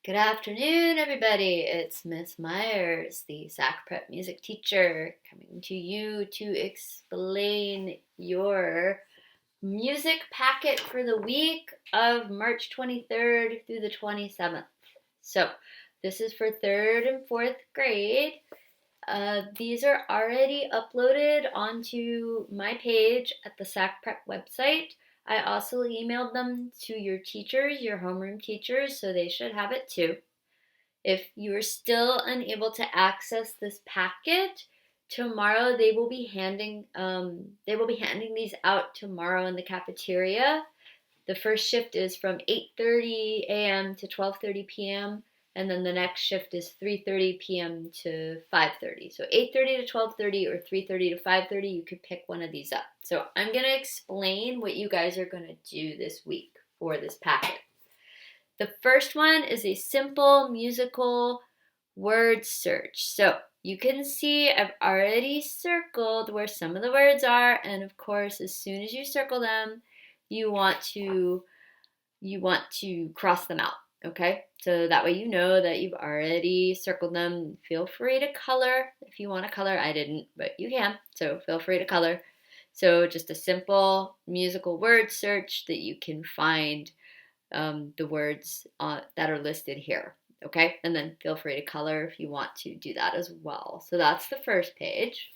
Good afternoon, everybody. It's Miss Myers, the SAC Prep music teacher, coming to you to explain your music packet for the week of March 23rd through the 27th. So, this is for 3rd and 4th grade. These are already uploaded onto my page at the SAC Prep website. I also emailed them to your teachers, your homeroom teachers, so they should have it too. If you are still unable to access this packet, tomorrow they will be handing these out tomorrow in the cafeteria. The first shift is from 8:30 a.m. to 12:30 p.m. and then the next shift is 3:30 p.m. to 5:30. So 8:30 to 12:30 or 3:30 to 5:30, you could pick one of these up. So I'm going to explain what you guys are going to do this week for this packet. The first one is a simple musical word search. So you can see I've already circled where some of the words are, and of course, as soon as you circle them, you want to cross them out, okay? So that way you know that you've already circled them. Feel free to color if you want to color. I didn't, but you can, so feel free to color. So just a simple musical word search that you can find the words that are listed here, okay? And then feel free to color if you want to do that as well. So that's the first page.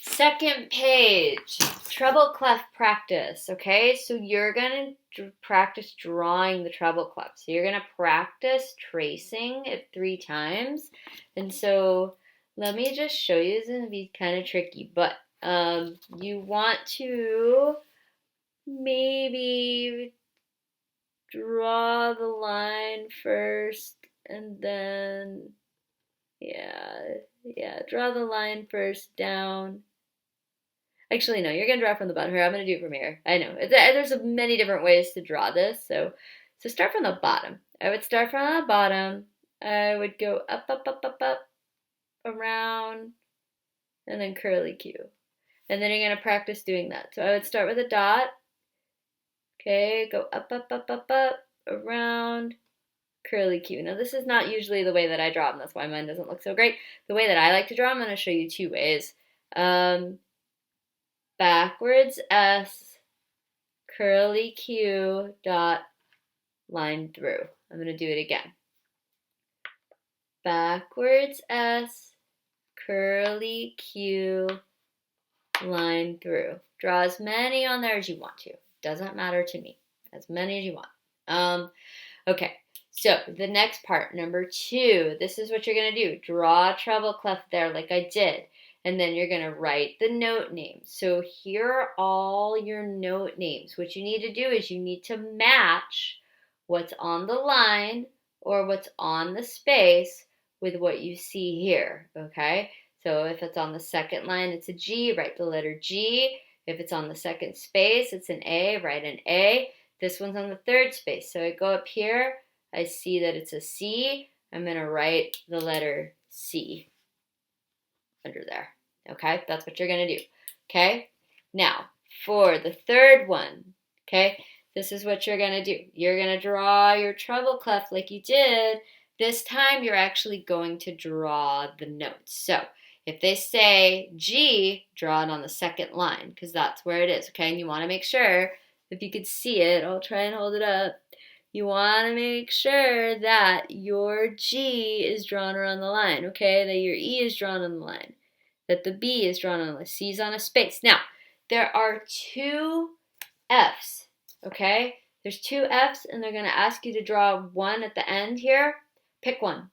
Second page, treble clef practice, okay? So you're going to practice drawing the treble clef. So you're going to practice tracing it 3 times. And so let me just show you. It's going to be kind of tricky, but you want to maybe draw the line first and then, draw the line first down. Actually, no, you're going to draw from the bottom here. I'm going to do it from here. I know. There's many different ways to draw this. So start from the bottom. I would start from the bottom. I would go up, up, up, up, up, around, and then curly Q. And then you're going to practice doing that. So I would start with a dot. Okay, go up, up, up, up, up, around, curly Q. Now, this is not usually the way that I draw them. That's why mine doesn't look so great. The way that I like to draw, I'm going to show you 2 ways. Backwards S, curly Q, dot, line through. I'm going to do it again. Backwards S, curly Q, line through. Draw as many on there as you want to. Doesn't matter to me. As many as you want. Okay, so the next part, number 2, this is what you're going to do. Draw a treble clef there like I did. And then you're going to write the note names. So here are all your note names. What you need to do is you need to match what's on the line or what's on the space with what you see here, okay? So if it's on the second line, it's a G, write the letter G. If it's on the second space, it's an A, write an A. This one's on the third space. So I go up here, I see that it's a C. I'm going to write the letter C under there. Okay, that's what you're going to do. Okay, now for the third one, okay, this is what you're going to do. You're going to draw your treble clef like you did. This time you're actually going to draw the notes. So if they say G, draw it on the second line because that's where it is, okay? And you want to make sure, if you could see it, I'll try and hold it up. You want to make sure that your G is drawn around the line, okay? That your E is drawn on the line. That the B is drawn on the line. C is on a space. Now, there are 2 Fs, okay? There's 2 Fs, and they're going to ask you to draw one at the end here. Pick one.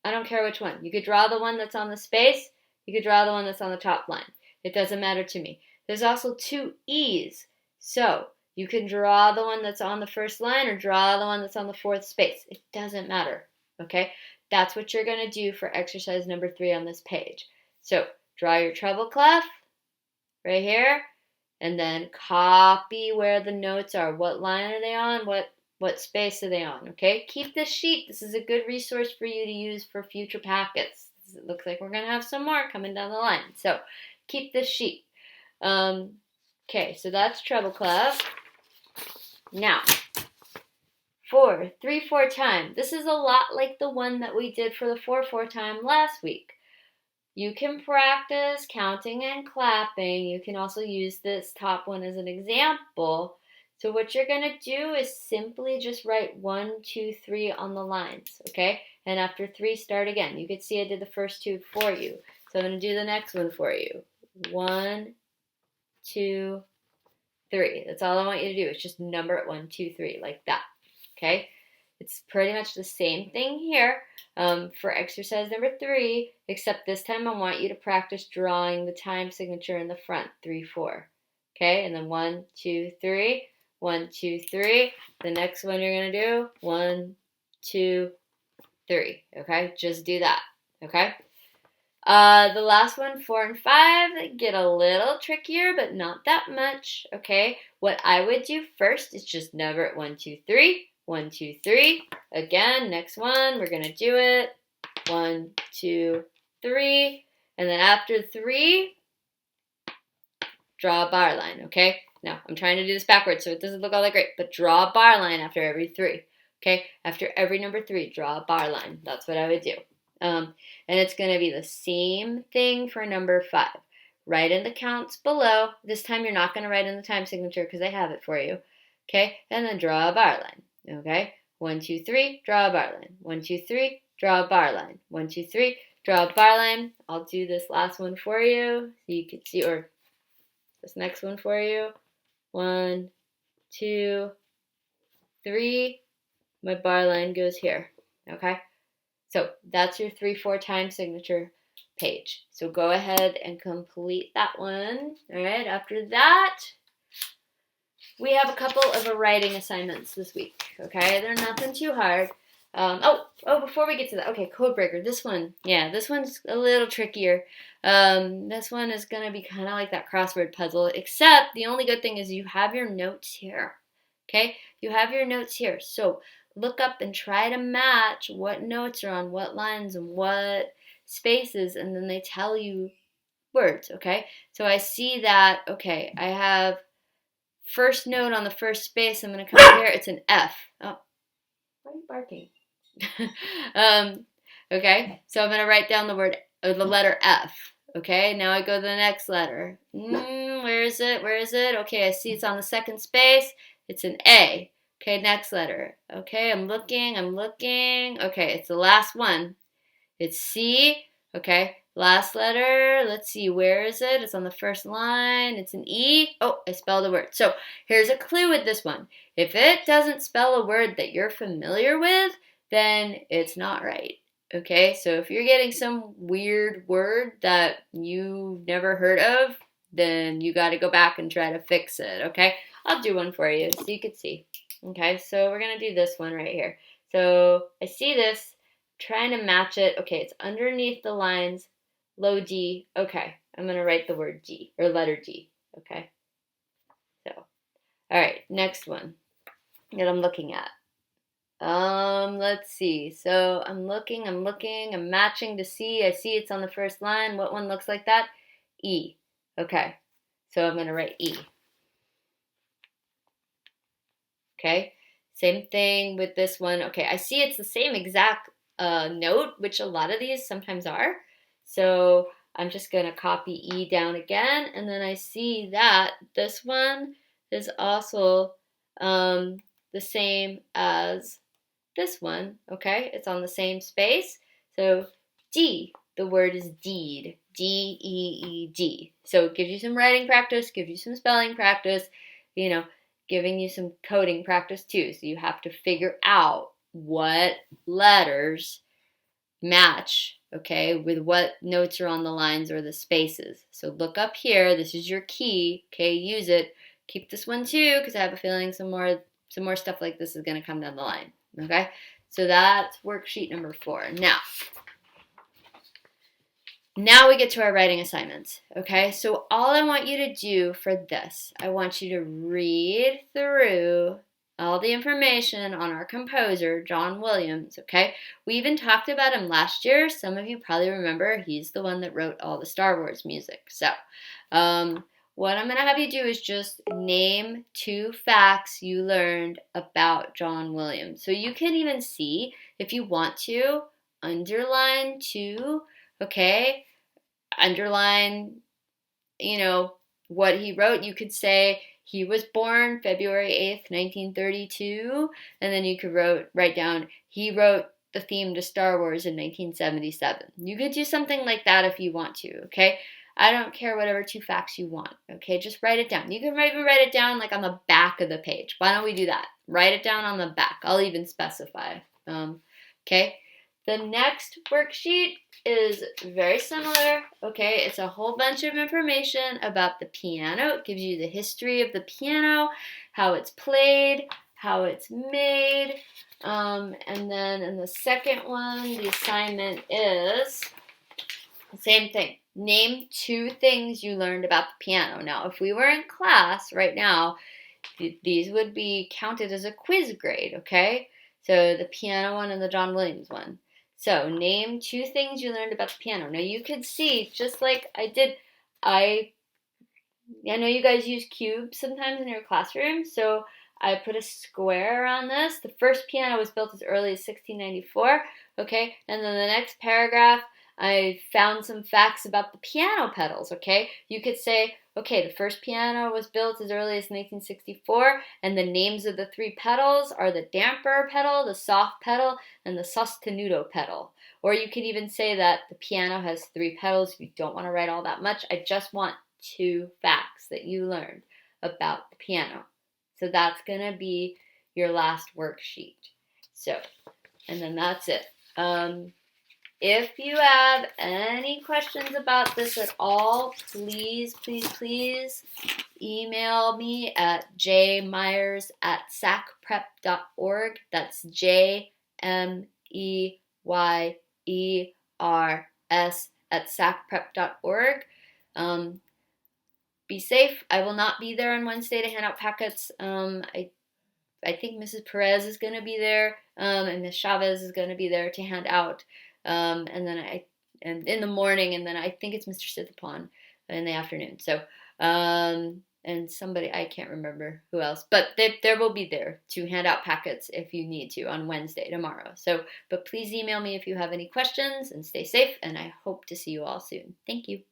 I don't care which one. You could draw the one that's on the space. You could draw the one that's on the top line. It doesn't matter to me. There's also 2 E's. So you can draw the one that's on the first line or draw the one that's on the 4th space. It doesn't matter, okay? That's what you're going to do for exercise number 3 on this page. So draw your treble clef right here, and then copy where the notes are. What line are they on? What space are they on? Okay, keep this sheet. This is a good resource for you to use for future packets. It looks like we're going to have some more coming down the line. So keep this sheet. Okay, so that's treble clef. Now, 4, 3, 4 time. This is a lot like the one that we did for the 4, 4 time last week. You can practice counting and clapping. You can also use this top one as an example. So what you're going to do is simply just write 1, 2, 3 on the lines, okay? And after 3, start again. You can see I did the first 2 for you. So I'm going to do the next one for you. 1, 2, 3. That's all I want you to do. It's just number it 1, 2, 3, like that, okay? It's pretty much the same thing here for exercise number 3, except this time I want you to practice drawing the time signature in the front, 3, 4. Okay, and then 1, 2, 3, 1, 2, 3. The next one you're going to do, 1, 2, 3. Okay, just do that. Okay. The last one, 4 and 5, get a little trickier, but not that much. Okay, what I would do first is just number it 1, 2, 3. 1, 2, 3. Again, next one, we're going to do it. 1, 2, 3. And then after 3, draw a bar line, okay? Now, I'm trying to do this backwards so it doesn't look all that great, but draw a bar line after every 3, okay? After every number 3, draw a bar line. That's what I would do. And it's going to be the same thing for number 5. Write in the counts below. This time you're not going to write in the time signature because I have it for you, okay? And then draw a bar line. Okay, 1, 2, 3, draw a bar line. 1, 2, 3, draw a bar line. 1, 2, 3, draw a bar line. I'll do this last one for you so you can see, or this next one for you. 1, 2, 3. My bar line goes here. Okay, so that's your 3, 4 time signature page. So go ahead and complete that one. All right, after that, we have a couple of writing assignments this week, okay? They're nothing too hard. Before we get to that, okay, code breaker. This one, this one's a little trickier. This one is going to be kind of like that crossword puzzle, except the only good thing is you have your notes here, okay? You have your notes here. So look up and try to match what notes are on what lines and what spaces, and then they tell you words, okay? So I see that, okay, I have first note on the first space. I'm going to come here. It's an F. Oh, why are you barking? Okay, so I'm going to write down the letter F. Okay, now I go to the next letter. Where is it? Where is it? Okay, I see it's on the second space. It's an A. Okay, next letter. Okay, I'm looking. Okay, it's the last one. It's C. Okay, last letter. Let's see, where is it? It's on the first line. It's an E. Oh, I spelled a word. So here's a clue with this one. If it doesn't spell a word that you're familiar with, then it's not right. Okay, so if you're getting some weird word that you've never heard of, then you got to go back and try to fix it. Okay, I'll do one for you so you can see. Okay, so we're going to do this one right here. So I see this. Trying to match it. Okay, it's underneath the lines, low D. Okay, I'm going to write the word D, or letter D. Okay, so, all right, next one that I'm looking at. Let's see. So I'm looking, I'm matching to C. I see it's on the first line. What one looks like that? E. Okay, so I'm going to write E. Okay, same thing with this one. Okay, I see it's the same exact note, which a lot of these sometimes are. So I'm just going to copy E down again, and then I see that this one is also the same as this one, okay? It's on the same space. So D, the word is deed, D-E-E-D. So it gives you some writing practice, gives you some spelling practice, giving you some coding practice too. So you have to figure out what letters match, okay, with what notes are on the lines or the spaces. So look up here. This is your key, okay? Use it. Keep this one too, because I have a feeling some more stuff like this is going to come down the line, okay? So that's worksheet number 4. Now we get to our writing assignments, okay? So all I want you to do for this, I want you to read through all the information on our composer, John Williams, okay? We even talked about him last year. Some of you probably remember he's the one that wrote all the Star Wars music. So what I'm going to have you do is just name 2 facts you learned about John Williams. So you can even see, if you want to, underline 2, okay? Underline, what he wrote. You could say he was born February 8th, 1932, and then you could write down he wrote the theme to Star Wars in 1977. You could do something like that if you want to, okay? I don't care whatever 2 facts you want, okay? Just write it down. You can even write it down like on the back of the page. Why don't we do that? Write it down on the back. I'll even specify, okay? The next worksheet is very similar, okay? It's a whole bunch of information about the piano. It gives you the history of the piano, how it's played, how it's made, and then in the second one, the assignment is the same thing. Name 2 things you learned about the piano. Now, if we were in class right now, these would be counted as a quiz grade, okay? So the piano one and the John Williams one. So name 2 things you learned about the piano. Now you could see, just like I did, I know you guys use cubes sometimes in your classroom, so I put a square around this. The first piano was built as early as 1694, okay? And then the next paragraph, I found some facts about the piano pedals, okay? You could say, okay, the first piano was built as early as 1964, and the names of the 3 pedals are the damper pedal, the soft pedal, and the sostenuto pedal. Or you could even say that the piano has 3 pedals. If you don't want to write all that much, I just want 2 facts that you learned about the piano. So that's going to be your last worksheet. So, and then that's it. If you have any questions about this at all, please email me at jmeyers@sacprep.org. That's JMEYERS@sacprep.org. Be safe. I will not be there on Wednesday to hand out packets. I think Mrs. Perez is going to be there, and Ms. Chavez is going to be there to hand out. And in the morning, and then I think it's Mr. Sithapon in the afternoon. So, and somebody, I can't remember who else, but there will be there to hand out packets if you need to on Wednesday, tomorrow. So, but please email me if you have any questions, and stay safe, and I hope to see you all soon. Thank you.